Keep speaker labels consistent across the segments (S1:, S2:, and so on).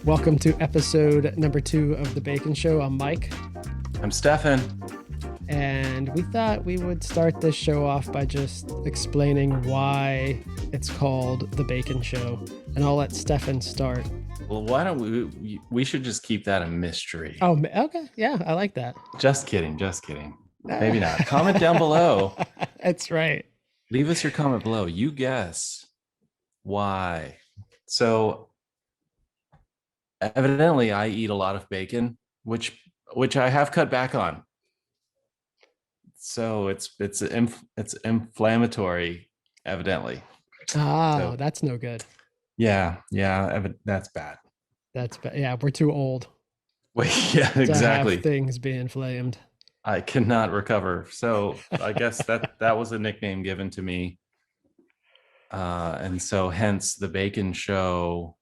S1: Welcome to episode number 2 of The Bacon Show. I'm Mike.
S2: I'm Stephan.
S1: And we thought we would start this show off by just explaining why it's called The Bacon Show. And I'll let Stephan start.
S2: Well, why don't we should just keep that a mystery.
S1: Oh, okay. Yeah, I like that.
S2: Just kidding. Maybe not. Comment down below.
S1: That's right.
S2: Leave us your comment below. You guess why. So evidently I eat a lot of bacon, which I have cut back on. So it's inflammatory, evidently.
S1: So, that's no good.
S2: Yeah, that's bad.
S1: That's bad. Yeah, we're too old.
S2: Wait, yeah, exactly.
S1: To have things be inflamed.
S2: I cannot recover. So I guess that was a nickname given to me. And so hence the Bacon Show.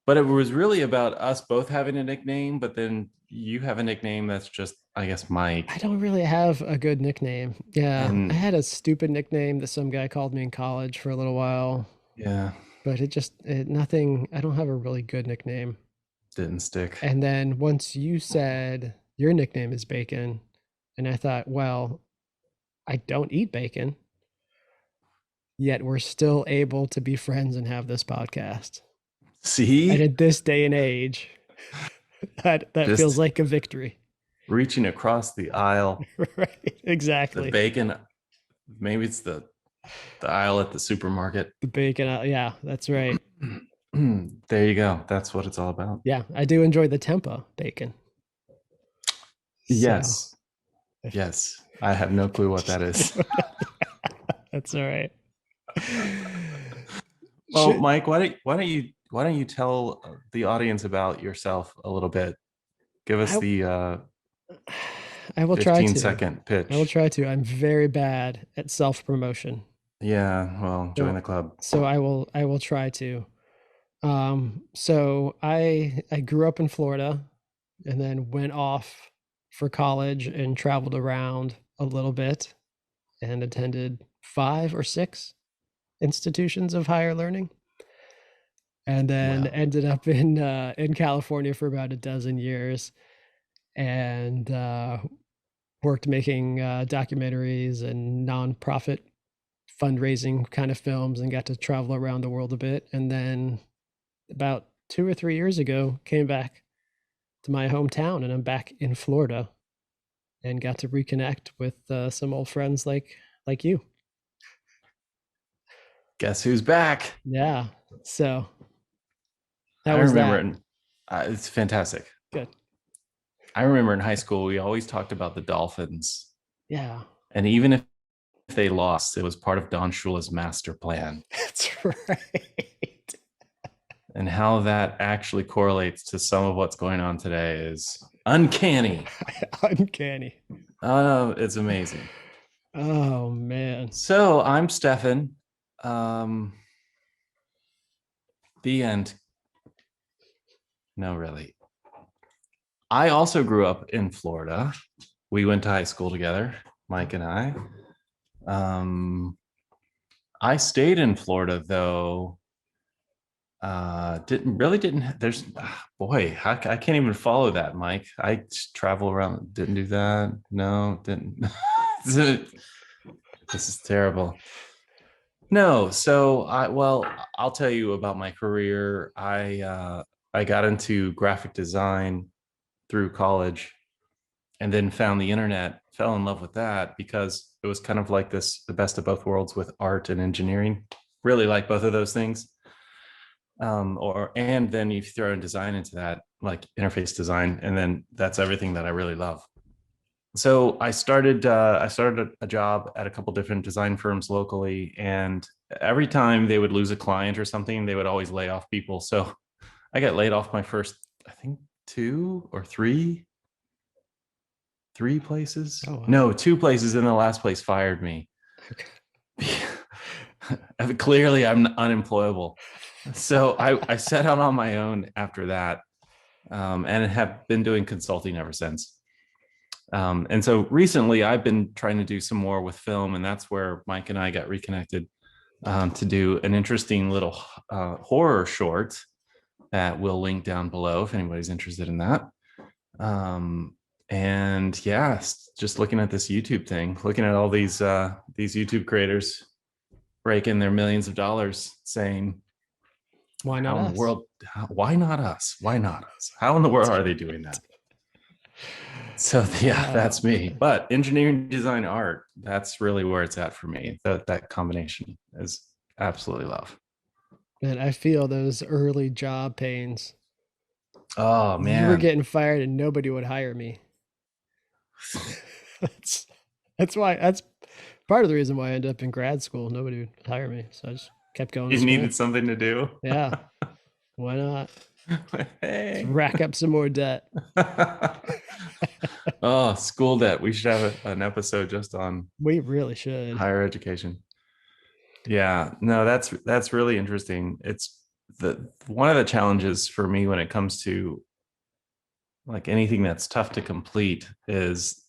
S2: But it was really about us both having a nickname, but then you have a nickname that's just, I guess, Mike.
S1: I don't really have a good nickname. Yeah, I had a stupid nickname that some guy called me in college for a little while.
S2: Yeah.
S1: But nothing, I don't have a really good nickname.
S2: Didn't stick.
S1: And then once you said your nickname is Bacon, and I thought, well, I don't eat bacon, yet we're still able to be friends and have this podcast.
S2: See?
S1: And at this day and age, that feels like a victory.
S2: Reaching across the aisle.
S1: Right, exactly.
S2: The bacon, maybe it's the aisle at the supermarket.
S1: The bacon, yeah, that's right.
S2: There you go. That's what it's all about.
S1: Yeah, I do enjoy the Tempa bacon.
S2: Yes. So. Yes. I have no clue what that is.
S1: That's all right.
S2: Well, Mike, why don't you tell the audience about yourself a little bit? Give us
S1: I will try to.
S2: 15-second pitch.
S1: I will try to. I'm very bad at self-promotion.
S2: Yeah, well, join the club.
S1: So I will try to. So I grew up in Florida and then went off for college and traveled around a little bit and attended 5 or 6 institutions of higher learning. And then ended up in California for about a dozen years and worked making documentaries and nonprofit fundraising kind of films and got to travel around the world a bit. And then about 2 or 3 years ago, came back to my hometown and I'm back in Florida and got to reconnect with some old friends like you.
S2: Guess who's back?
S1: Yeah. So
S2: I remember it's fantastic.
S1: Good.
S2: I remember in high school, we always talked about the Dolphins.
S1: Yeah.
S2: And even if they lost, it was part of Don Shula's master plan.
S1: That's right.
S2: And how that actually correlates to some of what's going on today is uncanny.
S1: Uncanny.
S2: Oh, it's amazing.
S1: Oh, man.
S2: So I'm Stephan. The end. No, really. I also grew up in Florida. We went to high school together, Mike and I. I stayed in Florida though. I can't even follow that, Mike. I travel around, didn't do that. No, didn't. This is terrible. No, so I'll tell you about my career. I got into graphic design through college and then found the internet, fell in love with that because it was kind of like the best of both worlds with art and engineering. Really like both of those things. And then you throw in design into that, like interface design, and then that's everything that I really love. So I started a job at a couple different design firms locally, and every time they would lose a client or something, they would always lay off people. So I got laid off my first, I think 2 or 3 places. Oh, wow. No, 2 places, and the last place fired me. Okay. Clearly I'm unemployable. So I set out on my own after that, and have been doing consulting ever since. And so recently I've been trying to do some more with film, and that's where Mike and I got reconnected to do an interesting little horror short that we'll link down below if anybody's interested in that. Um, and yeah, just looking at this YouTube thing, looking at all these YouTube creators raking their millions of dollars, saying,
S1: Why not
S2: "How in the
S1: us?
S2: world? Why not us? Why not us? How in the world are they doing that?" So yeah,
S1: Oh
S2: that's me.
S1: man.
S2: But engineering, design, art, that's really where it's at for me. That combination is absolutely love.
S1: Man, I feel those early job pains.
S2: Oh
S1: You were
S2: man.
S1: getting fired and nobody would hire me. that's that's part of the reason why I ended up in grad school. Nobody would hire me. So I just kept going to
S2: You
S1: school.
S2: needed something to do.
S1: Yeah. Why not? Let's
S2: Hey.
S1: rack up some more debt.
S2: Oh, school debt. We should have an episode just on
S1: We really should.
S2: higher education. Yeah, no, that's really interesting. It's the one of the challenges for me when it comes to like anything that's tough to complete is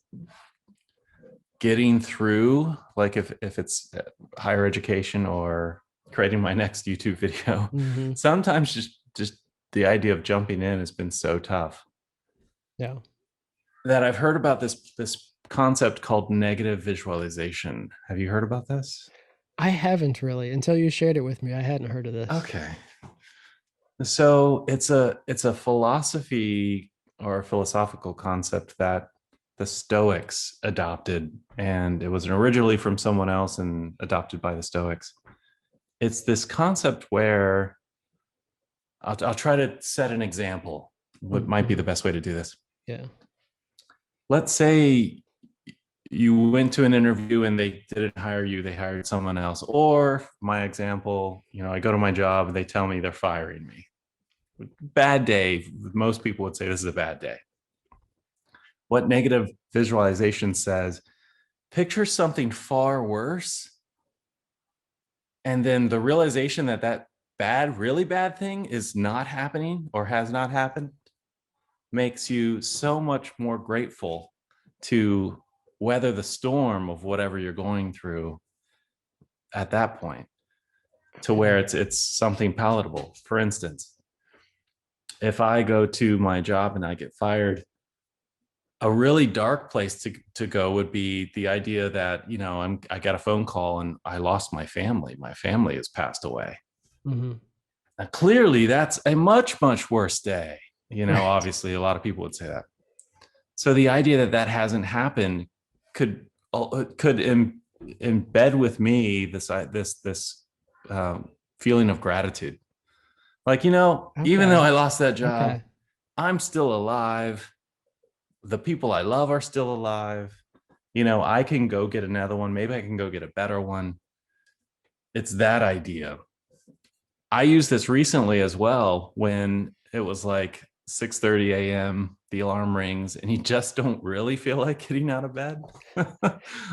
S2: getting through, like if it's higher education or creating my next YouTube video.
S1: Mm-hmm.
S2: Sometimes just the idea of jumping in has been so tough
S1: Yeah.
S2: that I've heard about this concept called negative visualization. Have you heard about this?
S1: I haven't really until you shared it with me. I hadn't heard of this.
S2: Okay. So it's a philosophy or a philosophical concept that the Stoics adopted, and it was originally from someone else and adopted by the Stoics. It's this concept where I'll try to set an example. What might be
S1: Mm-hmm.
S2: the best way to do this?
S1: Yeah.
S2: Let's say you went to an interview and they didn't hire you, they hired someone else. Or my example, I go to my job and they tell me they're firing me. Bad day. Most people would say this is a bad day. What negative visualization says, picture something far worse. And then the realization that that bad, really bad thing is not happening or has not happened makes you so much more grateful to weather the storm of whatever you're going through at that point, to where
S1: Okay.
S2: it's something palatable. For instance, if I go to my job and I get fired, a really dark place to go would be the idea that I got a phone call and I lost my family. My family has passed away.
S1: Mm-hmm.
S2: Now, clearly, that's a much worse day.
S1: Right.
S2: Obviously, a lot of people would say that. So the idea that that hasn't happened could embed with me this feeling of gratitude. Like, even though
S1: Okay.
S2: I lost that job,
S1: Okay.
S2: I'm still alive. The people I love are still alive. I can go get another one. Maybe I can go get a better one. It's that idea. I used this recently as well when it was like 6:30 a.m. The alarm rings and you just don't really feel like getting out of bed.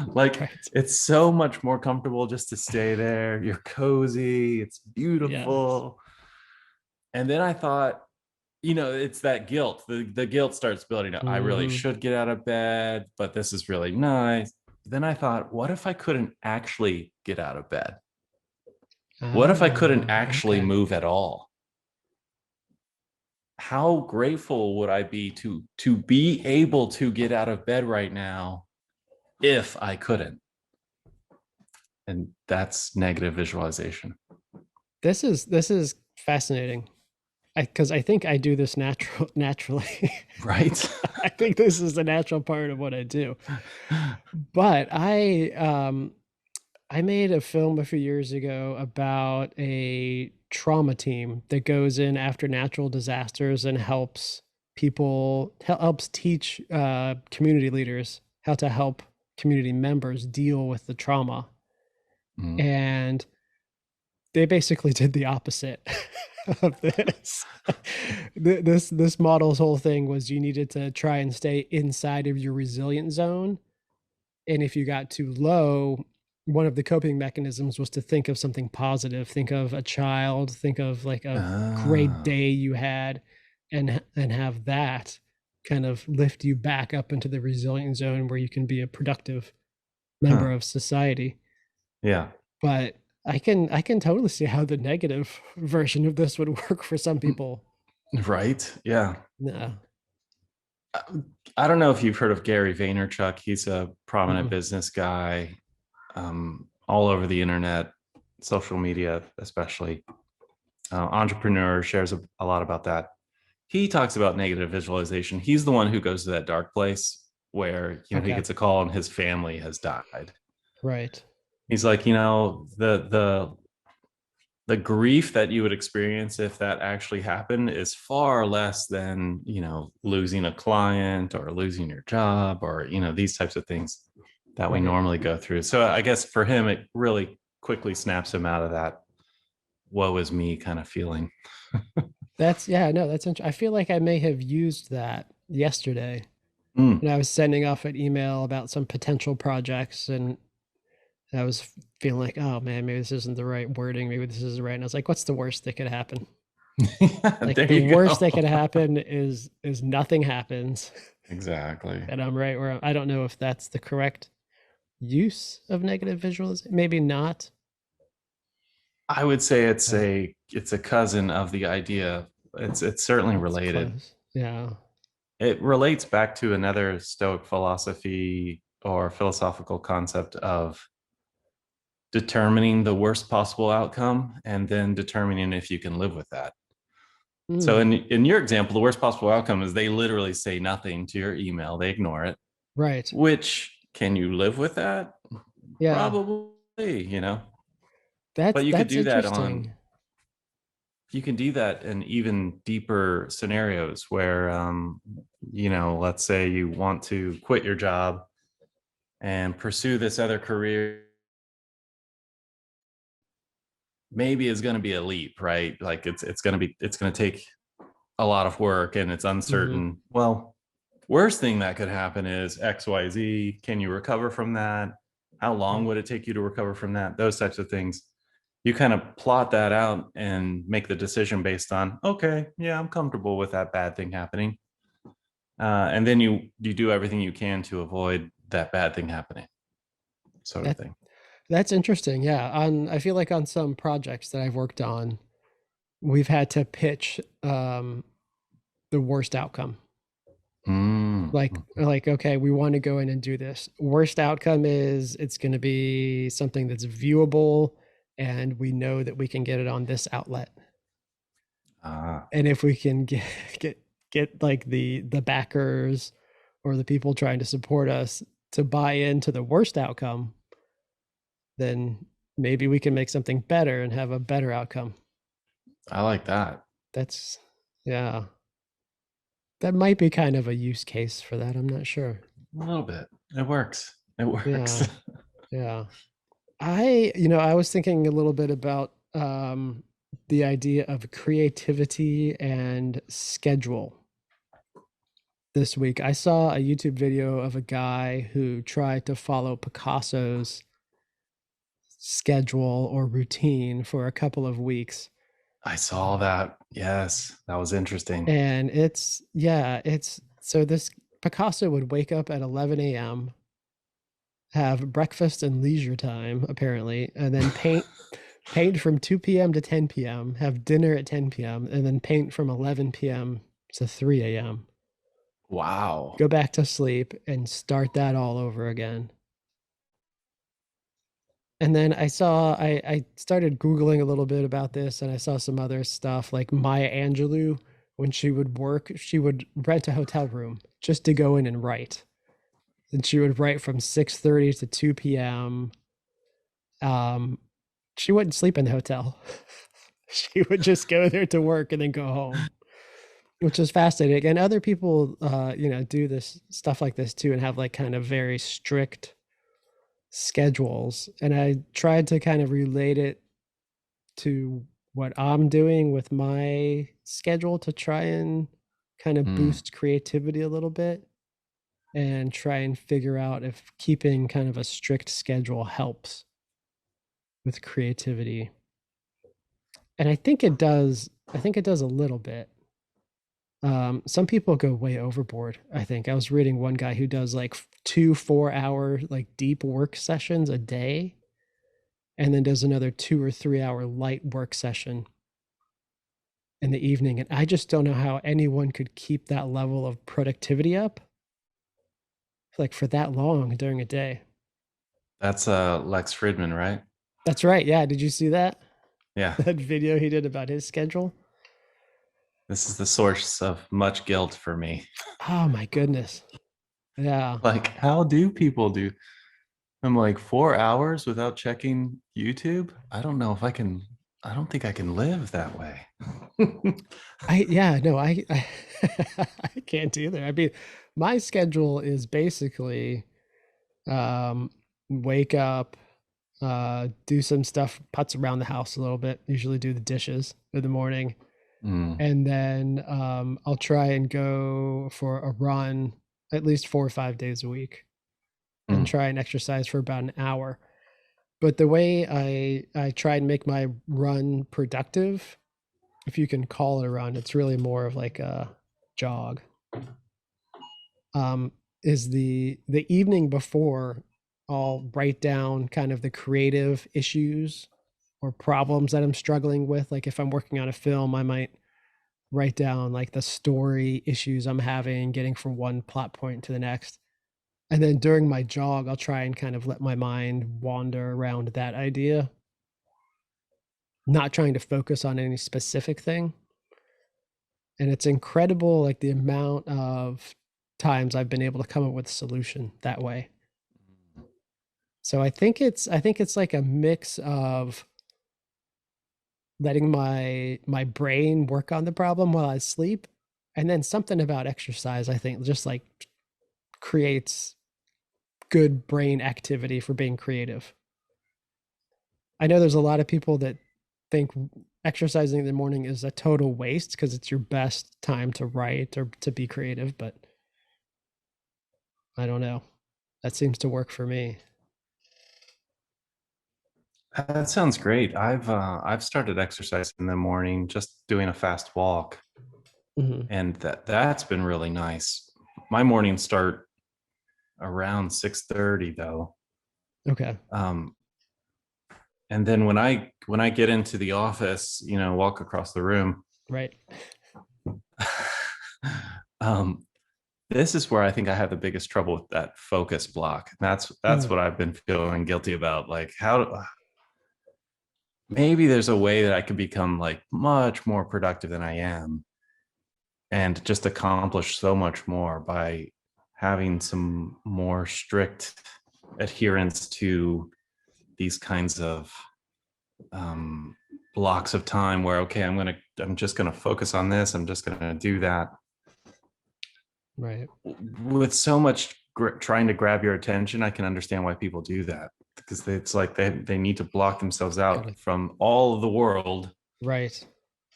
S2: Like
S1: Right.
S2: it's so much more comfortable just to stay there. You're cozy, it's
S1: Yes.
S2: beautiful. And then I thought, it's that guilt. The guilt starts building up. I really
S1: Mm-hmm.
S2: should get out of bed, but this is really nice. Then I thought, what if I couldn't actually get out of bed? What if I couldn't
S1: Oh,
S2: actually
S1: okay.
S2: move at all? How grateful would I be to be able to get out of bed right now if I couldn't? And that's negative visualization.
S1: This is fascinating. Because I think I do this naturally.
S2: Right.
S1: I think this is a natural part of what I do. But I made a film a few years ago about a trauma team that goes in after natural disasters and helps teach community leaders how to help community members deal with the trauma.
S2: Mm.
S1: And they basically did the opposite of this. This model's whole thing was you needed to try and stay inside of your resilient zone, and if you got too low, one of the coping mechanisms was to think of something positive, think of a child, think of like a great
S2: Ah,
S1: day you had, and have that kind of lift you back up into the resilient zone where you can be a productive member
S2: huh.
S1: of society.
S2: Yeah.
S1: But I can totally see how the negative version of this would work for some people.
S2: Right. Yeah.
S1: No.
S2: I don't know if you've heard of Gary Vaynerchuk. He's a prominent
S1: Mm-mm.
S2: business guy, all over the internet, social media, especially. Entrepreneur shares a lot about that. He talks about negative visualization. He's the one who goes to that dark place where, he
S1: Okay.
S2: gets a call and his family has died.
S1: Right.
S2: He's like, the grief that you would experience if that actually happened is far less than, losing a client or losing your job, or, these types of things that we
S1: Right.
S2: normally go through. So I guess for him, it really quickly snaps him out of that woe is me kind of feeling.
S1: That's yeah, no, that's I feel like I may have used that yesterday
S2: Mm.
S1: when I was sending off an email about some potential projects, and I was feeling like, oh man, maybe this isn't the right wording, maybe this isn't right. And I was like, what's the worst that could happen? Like
S2: There
S1: the
S2: you
S1: worst that could
S2: go.
S1: happen is nothing happens.
S2: Exactly.
S1: And I'm right where I don't know if that's the correct use of negative visualization. Maybe not.
S2: I would say it's
S1: Uh,
S2: a cousin of the idea. It's certainly
S1: it's
S2: related.
S1: close. Yeah.
S2: It relates back to another Stoic philosophy or philosophical concept of determining the worst possible outcome and then determining if you can live with that. So
S1: Mm,
S2: in your example, the worst possible outcome is they literally say nothing to your email, they ignore it.
S1: right.
S2: Which, can you live with that?
S1: Yeah.
S2: Probably.
S1: That's
S2: But you could
S1: that's
S2: do that on
S1: interesting.
S2: you can do that in even deeper scenarios where, let's say you want to quit your job and pursue this other career. Maybe is going to be a leap, right? Like it's going to take a lot of work and it's
S1: Hmm.
S2: uncertain. Well, worst thing that could happen is XYZ. Can you recover from that? How long
S1: Right.
S2: would it take you to recover from that? Those types of things. You kind of plot that out and make the decision based on, okay, yeah, I'm comfortable with that bad thing happening. And then you do everything you can to avoid that bad thing happening, sort of
S1: That
S2: thing.
S1: that's interesting. Yeah. On I feel like on some projects that I've worked on, we've had to pitch the worst outcome.
S2: Mm.
S1: Like okay, we want to go in and do this. Worst outcome is it's going to be something that's viewable and we know that we can get it on this outlet.
S2: Ah,
S1: And if we can get get like the backers or the people trying to support us to buy into the worst outcome, then maybe we can make something better and have a better outcome.
S2: I like that.
S1: That's yeah. That might be kind of a use case for that. I'm not sure.
S2: A little bit. It works. It works.
S1: Yeah. Yeah. I was thinking a little bit about the idea of creativity and schedule this week. I saw a YouTube video of a guy who tried to follow Picasso's schedule or routine for a couple of weeks.
S2: I saw that. Yes, that was interesting.
S1: And it's so this Picasso would wake up at 11 a.m., have breakfast and leisure time, apparently, and then paint from 2 p.m. to 10 p.m., have dinner at 10 p.m., and then paint from 11 p.m. to 3 a.m.
S2: Wow.
S1: Go back to sleep and start that all over again. And then I started Googling a little bit about this and I saw some other stuff like Maya Angelou, when she would work, she would rent a hotel room just to go in and write. And she would write from 6:30 to 2 p.m. Um, she wouldn't sleep in the hotel. She would just go there to work and then go home, which is fascinating. And other people, do this stuff like this too and have like kind of very strict schedules. And I tried to kind of relate it to what I'm doing with my schedule to try and kind of
S2: Mm.
S1: boost creativity a little bit and try and figure out if keeping kind of a strict schedule helps with creativity. And I think it does. I think it does a little bit. Some people go way overboard. I think I was reading one guy who does like 2 4 hour like deep work sessions a day, and then does another 2 or 3 hour light work session, in the evening. And I just don't know how anyone could keep that level of productivity up like for that long during a day.
S2: That's Lex Fridman, right?
S1: That's right. Yeah. Did you see that?
S2: Yeah.
S1: That video he did about his schedule?
S2: This is the source of much guilt for me.
S1: Oh my goodness. Yeah.
S2: Like, how do people do? I'm like 4 hours without checking YouTube. I don't know if I can. I don't think I can live that way.
S1: Yeah, no, I I can't either. I mean, my schedule is basically um wake up, do some stuff, putz around the house a little bit, usually do the dishes in the morning,
S2: Mm,
S1: and then I'll try and go for a run at least 4 or 5 days a week and
S2: mm,
S1: try and exercise for about an hour. But the way I try and make my run productive, if you can call it a run, it's really more of like a jog. Is the evening before, I'll write down kind of the creative issues or problems that I'm struggling with. Like if I'm working on a film, I might write down like the story issues I'm having getting from one plot point to the next. And then during my jog, I'll try and kind of let my mind wander around that idea, not trying to focus on any specific thing. And it's incredible, like the amount of times I've been able to come up with a solution that way. So I think it's like a mix of letting my brain work on the problem while I sleep, and then something about exercise, I think just like creates good brain activity for being creative. I know there's a lot of people that think exercising in the morning is a total waste because it's your best time to write or to be creative, but I don't know. That seems to work for me.
S2: that sounds great. I've started exercising in the morning, just doing a fast walk,
S1: Hmm.
S2: and that's been really nice. My mornings start around 6:30 though.
S1: Okay.
S2: Um, and then when I get into the office, walk across the room,
S1: Right.
S2: um, this is where I think I have the biggest trouble with that focus block. That's
S1: Mm,
S2: what I've been feeling guilty about. Like, maybe there's a way that I could become like much more productive than I am and just accomplish so much more by having some more strict adherence to these kinds of um, blocks of time where, okay, I'm just gonna focus on this, I'm just gonna do that.
S1: right.
S2: With so much trying to grab your attention, I can understand why people do that, because it's like they need to block themselves out
S1: Gotta,
S2: from all of the world,
S1: right.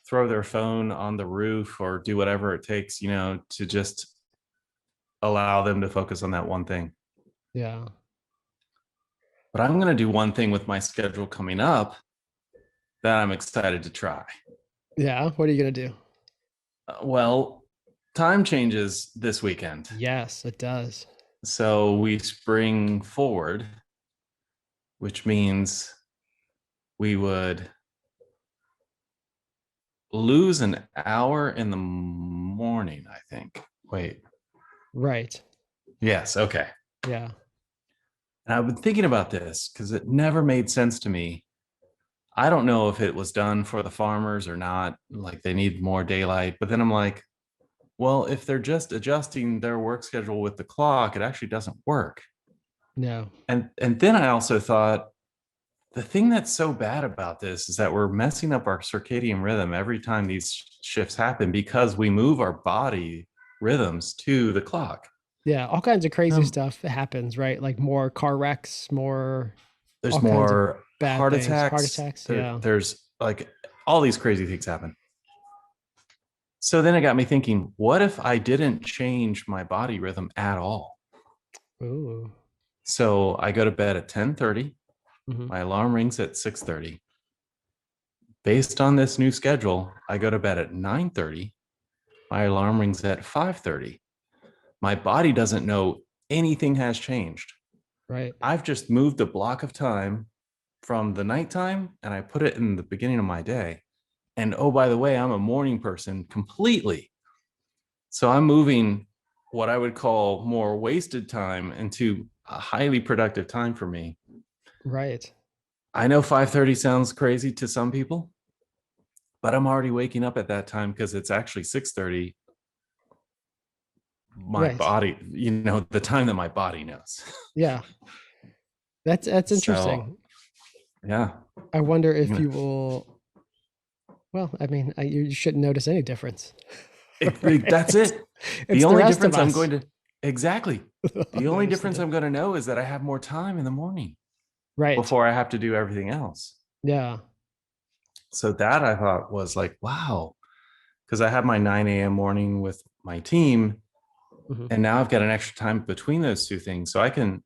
S2: throw their phone on the roof or do whatever it takes, to just allow them to focus on that one thing.
S1: Yeah.
S2: But I'm going to do one thing with my schedule coming up that I'm excited to try.
S1: Yeah. What are you gonna do?
S2: Well, time changes this weekend.
S1: Yes, it does.
S2: So we spring forward, which means we would lose an hour in the morning, I think. Wait.
S1: Right.
S2: Yes. Okay.
S1: Yeah.
S2: And I've been thinking about this because it never made sense to me. I don't know if it was done for the farmers or not, like they need more daylight. But then I'm like, well, if they're just adjusting their work schedule with the clock, it actually doesn't work.
S1: No.
S2: And then I also thought the thing that's so bad about this is that we're messing up our circadian rhythm every time these shifts happen because we move our body rhythms to the clock.
S1: Yeah. All kinds of crazy
S2: Um,
S1: stuff happens, right? Like more car wrecks, more
S2: there's
S1: all kinds of
S2: more
S1: bad
S2: heart
S1: things. Heart
S2: attacks.
S1: attacks. Yeah.
S2: There's like all these crazy things happen. So then it got me thinking, what if I didn't change my body rhythm at all?
S1: Ooh.
S2: So I go to bed at 10:30.
S1: Hmm.
S2: My alarm rings at 6:30. Based on this new schedule, I go to bed at 9:30. My alarm rings at 5:30. My body doesn't know anything has changed.
S1: Right.
S2: I've just moved a block of time from the nighttime and I put it in the beginning of my day. And oh, by the way, I'm a morning person completely. So I'm moving what I would call more wasted time into a highly productive time for me.
S1: Right.
S2: I know 5:30 sounds crazy to some people, but I'm already waking up at that time because it's actually 6:30 my
S1: Right.
S2: body, the time that my body knows.
S1: Yeah. That's
S2: So,
S1: interesting.
S2: yeah.
S1: I wonder if you will. Well, I mean, you shouldn't notice any difference.
S2: That's
S1: Right?
S2: it. The
S1: It's the
S2: only
S1: rest of
S2: difference I'm
S1: us
S2: going to exactly.
S1: who
S2: The only
S1: notice the
S2: difference I'm
S1: difference.
S2: going to know is that I have more time in the morning
S1: Right.
S2: before I have to do everything else.
S1: Yeah.
S2: So that I thought was like, wow, because I have my 9 a.m. morning with my team,
S1: Mhm.
S2: and now I've got an extra time between those two things. So I can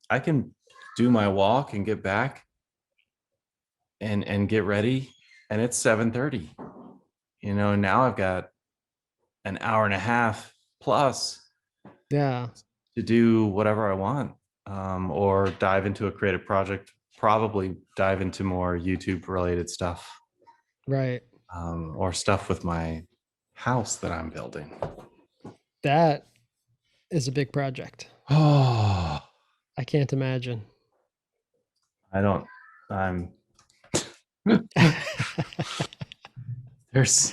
S2: do my walk and get back and get ready, and it's 7:30. And now I've got an hour and a half plus
S1: Yeah.
S2: to do whatever I want, or dive into a creative project, probably dive into more YouTube related stuff,
S1: Right.
S2: or stuff with my house that I'm building.
S1: That is a big project.
S2: Oh,
S1: I can't imagine.
S2: I don't, I'm, there's,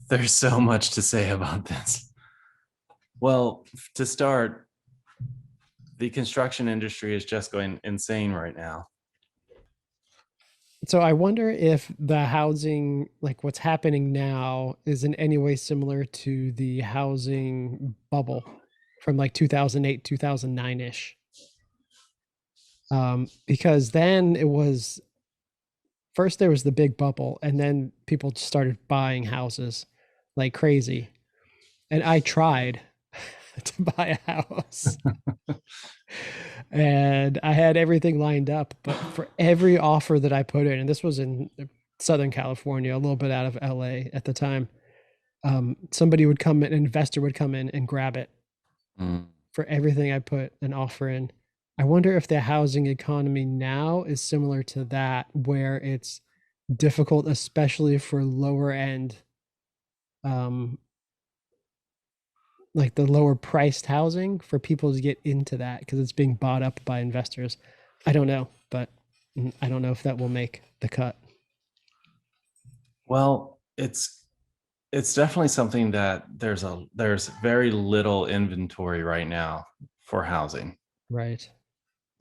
S2: there's so much to say about this. Well, to start, the construction industry is just going insane right now.
S1: So I wonder if the housing, like what's happening now, is in any way similar to the housing bubble from like 2008, 2009 ish. Because then it was first there was the big bubble, and then people started buying houses like crazy. And I tried to buy a house, and I had everything lined up, but for every offer that I put in, and this was in Southern California, a little bit out of LA at the time, somebody would come in, an investor would come in and grab it
S2: Mm.
S1: for everything I put an offer in. I wonder if the housing economy now is similar to that, where it's difficult, especially for lower end, um, like the lower priced housing, for people to get into that because it's being bought up by investors. I don't know, but I don't know if that will make the cut.
S2: Well, it's definitely something that there's very little inventory right now for housing.
S1: Right.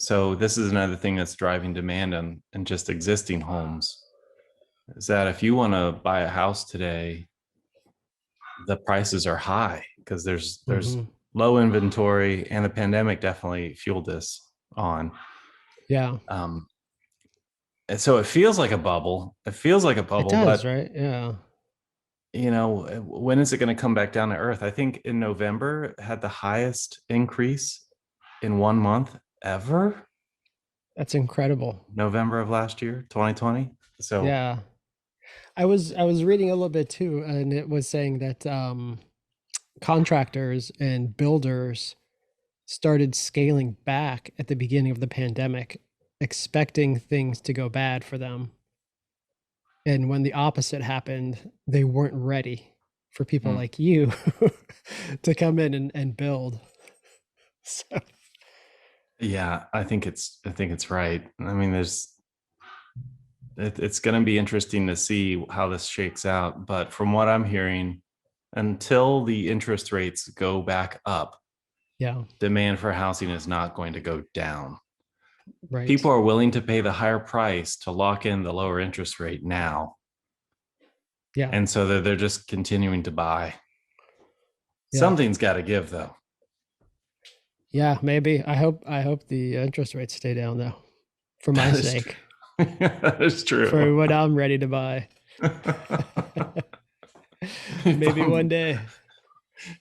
S2: So this is another thing that's driving demand on just existing homes, is that if you want to buy a house today, the prices are high because there's
S1: Hmm.
S2: low inventory, and the pandemic definitely fueled this on.
S1: Yeah,
S2: Um, and so it feels like a bubble. It feels like a
S1: it
S2: bubble,
S1: does.
S2: but
S1: Right. Yeah.
S2: when is it going to come back down to earth? I think in November it had the highest increase in 1 month ever.
S1: That's incredible.
S2: November of last year, 2020. So
S1: Yeah. I was reading a little bit too, and it was saying that contractors and builders started scaling back at the beginning of the pandemic, expecting things to go bad for them. And when the opposite happened, they weren't ready for people
S2: mm,
S1: like you to come in and build. So,
S2: yeah, I think it's right. I mean, it's going to be interesting to see how this shakes out. But from what I'm hearing, until the interest rates go back up,
S1: yeah,
S2: demand for housing is not going to go down. People
S1: right.
S2: are willing to pay the higher price to lock in the lower interest rate now.
S1: Yeah,
S2: And so they're just continuing to buy.
S1: yeah,
S2: Something's got to give, though.
S1: yeah. Maybe I hope the interest rates stay down though, for my
S2: That is true.
S1: sake,
S2: That is
S1: for
S2: true.
S1: what I'm ready to buy. Maybe one day.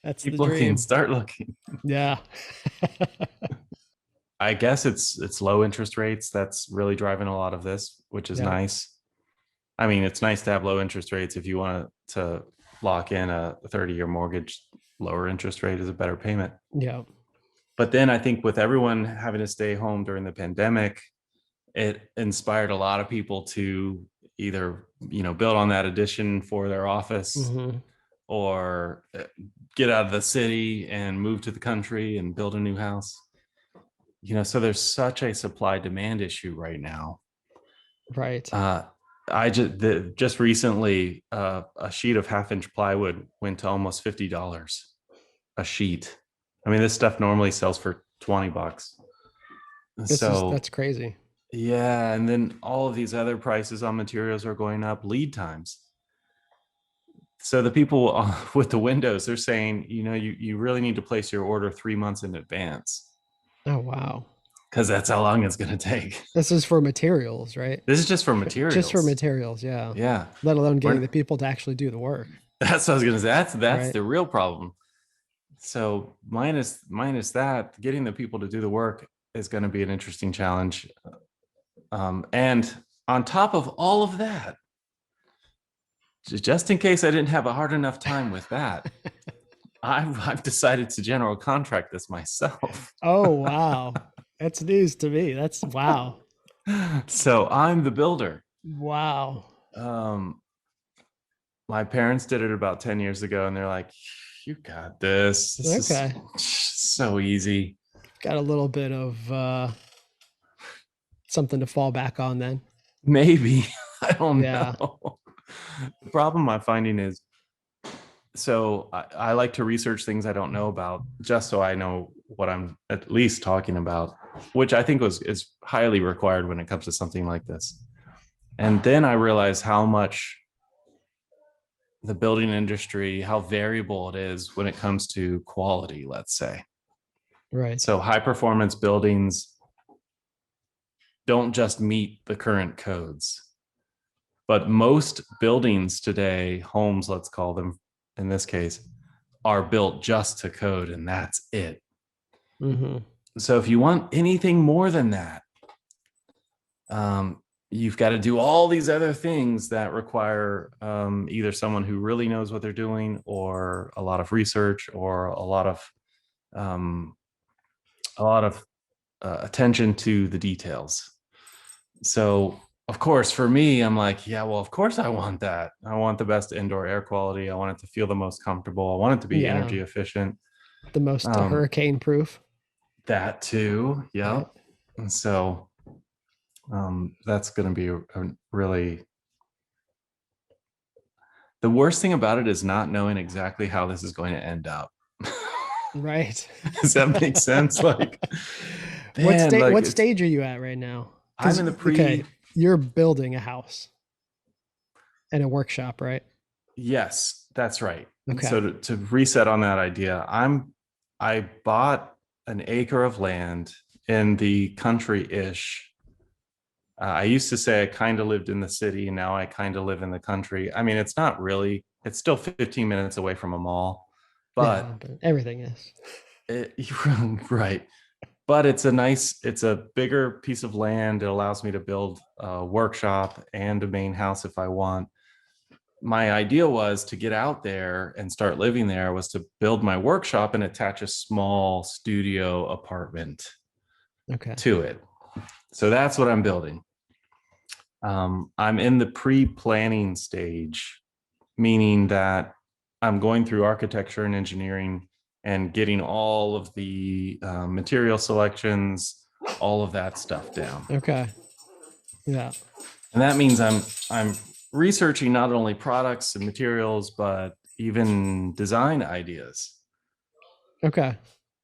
S1: That's the
S2: Keep looking,
S1: dream.
S2: start looking.
S1: Yeah.
S2: I guess it's low interest rates that's really driving a lot of this, which is
S1: Yeah.
S2: nice. I mean, it's nice to have low interest rates if you want to lock in a 30-year mortgage. Lower interest rate is a better payment.
S1: Yeah.
S2: But then I think with everyone having to stay home during the pandemic, it inspired a lot of people to either, build on that addition for their office,
S1: Mm-hmm.
S2: or get out of the city and move to the country and build a new house. So there's such a supply demand issue right now.
S1: Right.
S2: uh, just recently, a sheet of half-inch plywood went to almost $50 a sheet. I mean, this stuff normally sells for $20. So
S1: That's crazy.
S2: yeah, and then all of these other prices on materials are going up. Lead times. So the people with the windows, they're saying, you really need to place your order 3 months in advance,
S1: Oh wow.
S2: because that's how long it's going to take.
S1: This is for materials, right?
S2: This is just for
S1: Just for
S2: materials.
S1: materials, yeah.
S2: Yeah.
S1: Let alone getting
S2: We're,
S1: the people to actually do the work,
S2: that's what I was going to say. That's
S1: right?
S2: the real problem. So minus that, getting the people to do the work is going to be an interesting challenge. And on top of all of that, just in case I didn't have a hard enough time with that, I've decided to general contract this myself.
S1: Oh wow. That's news to me. That's wow.
S2: So I'm the builder.
S1: Wow.
S2: Um, my parents did it about 10 years ago, and they're like, "You got this. This is
S1: Okay.
S2: so easy."
S1: Got a little bit of something to fall back on then.
S2: Maybe. I don't
S1: Yeah.
S2: know. The problem I'm finding is, so I like to research things I don't know about, just so I know what I'm at least talking about, which I think is highly required when it comes to something like this. And then I realize how much the building industry, how variable it is when it comes to quality, let's say.
S1: Right.
S2: So high performance buildings don't just meet the current codes, but most buildings today, homes, let's call them in this case, are built just to code, and that's it.
S1: Mm-hmm.
S2: So if you want anything more than that, um, you've got to do all these other things that require either someone who really knows what they're doing, or a lot of research, or um, a lot of attention to the details. So of course, for me, I'm like, yeah, well, of course I want that. I want the best indoor air quality. I want it to feel the most comfortable. I want it to be
S1: Yeah.
S2: energy efficient.
S1: The most
S2: Um,
S1: hurricane proof,
S2: that too.
S1: right?
S2: Yep. And so that's going to be a really, the worst thing about it is not knowing exactly how this is going to end up.
S1: Right.
S2: Does that make sense? Like, man, like
S1: What stage are you at right now?
S2: I'm
S1: Because
S2: in the
S1: okay,
S2: pre.
S1: you're building a house and a workshop, right?
S2: Yes, that's right.
S1: Okay.
S2: So to reset on that idea, I bought an acre of land in the country-ish. I used to say I kind of lived in the city, and now I kind of live in the country. I mean, it's not really, it's still 15 minutes away from a mall,
S1: Yeah,
S2: but
S1: but everything is.
S2: it, right. But it's a bigger piece of land. It allows me to build a workshop and a main house if I want. My idea was to get out there and start living there, was to build my workshop and attach a small studio apartment
S1: Okay.
S2: to it. So that's what I'm building. I'm in the pre-planning stage, meaning that I'm going through architecture and engineering and getting all of the material selections, all of that stuff down.
S1: Okay. Yeah.
S2: And that means I'm researching not only products and materials, but even design ideas.
S1: Okay.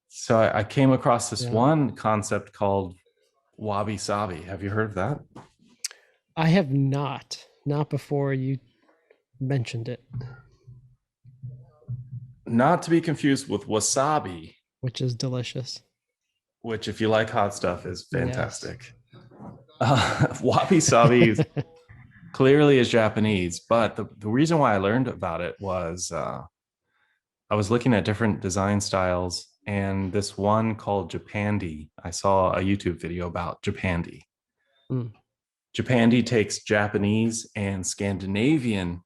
S2: So I came across this
S1: Yeah.
S2: one concept called Wabi-sabi. Have you heard of that?
S1: I have not. Not before you mentioned it,
S2: Not to be confused with wasabi,
S1: which is delicious.
S2: which, if you like hot stuff, is
S1: Yes.
S2: fantastic. Wabi-sabi clearly is Japanese, but the reason why I learned about it was I was looking at different design styles, and this one called Japandi. I saw a YouTube video about Japandi.
S1: Mm,
S2: Japandi takes Japanese and Scandinavian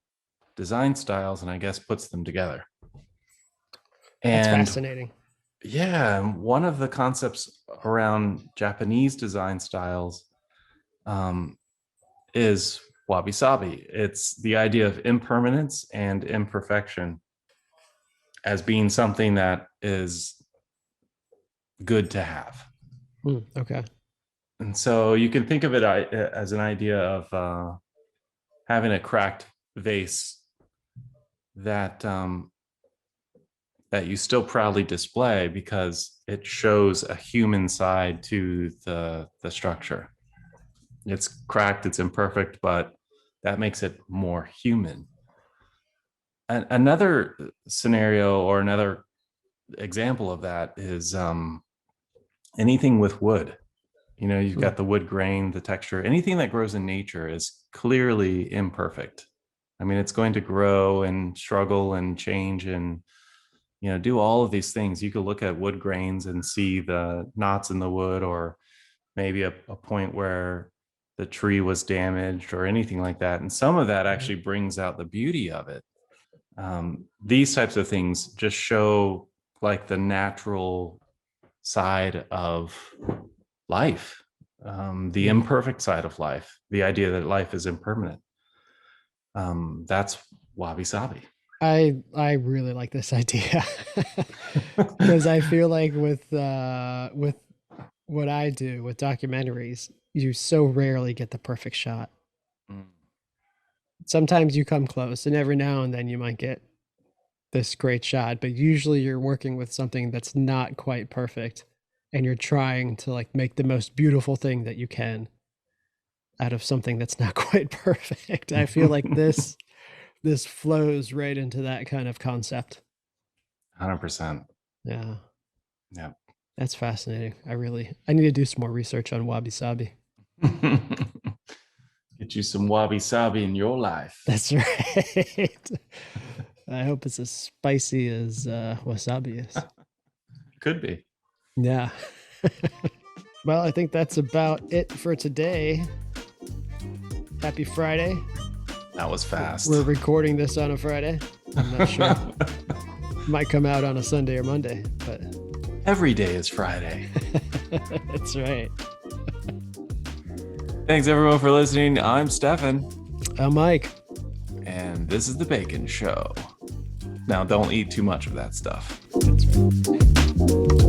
S2: design styles and I guess puts them together.
S1: that's
S2: And
S1: fascinating.
S2: yeah, one of the concepts around Japanese design styles um, is Wabi-sabi. It's the idea of impermanence and imperfection as being something that is good to have.
S1: Okay.
S2: And so you can think of it as an idea of having a cracked vase that that you still proudly display because it shows a human side to the structure. It's cracked, it's imperfect, but that makes it more human. And another scenario or another example of that is anything with wood. You know, you've
S1: Mm,
S2: got the wood grain, the texture, anything that grows in nature is clearly imperfect. I mean, it's going to grow and struggle and change and, you know, do all of these things. You could look at wood grains and see the knots in the wood, or maybe a point where the tree was damaged or anything like that. And some of that
S1: right.
S2: actually brings out the beauty of it. These types of things just show like the natural side of life, the
S1: Mm.
S2: imperfect side of life, the idea that life is impermanent. That's wabi sabi.
S1: I really like this idea because I feel like with what I do with documentaries, you so rarely get the perfect shot.
S2: Mm.
S1: Sometimes you come close, and every now and then you might get this great shot, but usually you're working with something that's not quite perfect, and you're trying to like make the most beautiful thing that you can out of something that's not quite perfect. I feel like this flows right into that kind of concept.
S2: 100%.
S1: Yeah.
S2: Yeah.
S1: That's fascinating. I need to do some more research on wabi sabi.
S2: Get you some wabi sabi in your life.
S1: That's right. I hope it's as spicy as wasabi is.
S2: Could be.
S1: Yeah. Well, I think that's about it for today. Happy Friday.
S2: That was fast.
S1: We're recording this on a Friday. I'm not sure. Might come out on a Sunday or Monday, but
S2: Every day is Friday.
S1: that's right.
S2: Thanks everyone for listening. I'm Stephan,
S1: I'm Mike.
S2: and this is The Bacon Show. Now, don't eat too much of that stuff.
S1: That's right.